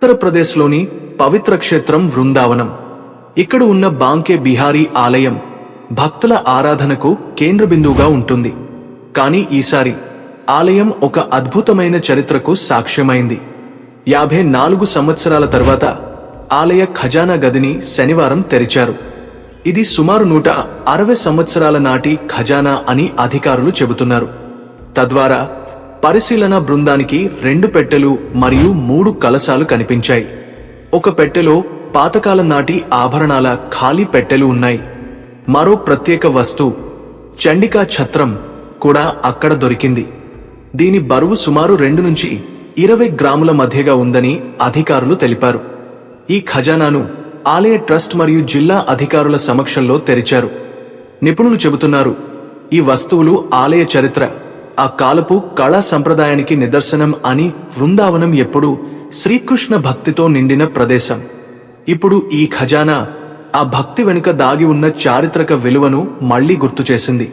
ఉత్తరప్రదేశ్లోని పవిత్ర క్షేత్రం వృందావనం. ఇక్కడ ఉన్న బాంకే బిహారీ ఆలయం భక్తుల ఆరాధనకు కేంద్ర బిందువుగా ఉంటుంది. కానీ ఈసారి ఆలయం ఒక అద్భుతమైన చరిత్రకు సాక్ష్యమైంది. 54 సంవత్సరాల తర్వాత ఆలయ ఖజానా గదిని శనివారం తెరిచారు. ఇది సుమారు 160 సంవత్సరాల నాటి ఖజానా అని అధికారులు చెబుతున్నారు. తద్వారా పరిశీలన బృందానికి 2 పెట్టెలు మరియు 3 కలశాలు కనిపించాయి. ఒక పెట్టెలో పాతకాలం నాటి ఆభరణాల ఖాళీ పెట్టెలు ఉన్నాయి. మరో ప్రత్యేక వస్తువు, చండికా ఛత్రం కూడా అక్కడ దొరికింది. దీని బరువు సుమారు 2 నుంచి 20 గ్రాముల మధ్యగా ఉందని అధికారులు తెలిపారు. ఈ ఖజానాను ఆలయ ట్రస్ట్ మరియు జిల్లా అధికారుల సమక్షంలో తెరిచారు. నిపుణులు చెబుతున్నారు, ఈ వస్తువులు ఆలయ చరిత్ర, ఆ కాలపు కళా సంప్రదాయానికి నిదర్శనం అని. వృందావనం ఎప్పుడూ శ్రీకృష్ణ భక్తితో నిండిన ప్రదేశం. ఇప్పుడు ఈ ఖజానా ఆ భక్తి వెనుక దాగి ఉన్న చారిత్రక విలువను మళ్లీ గుర్తుచేసింది.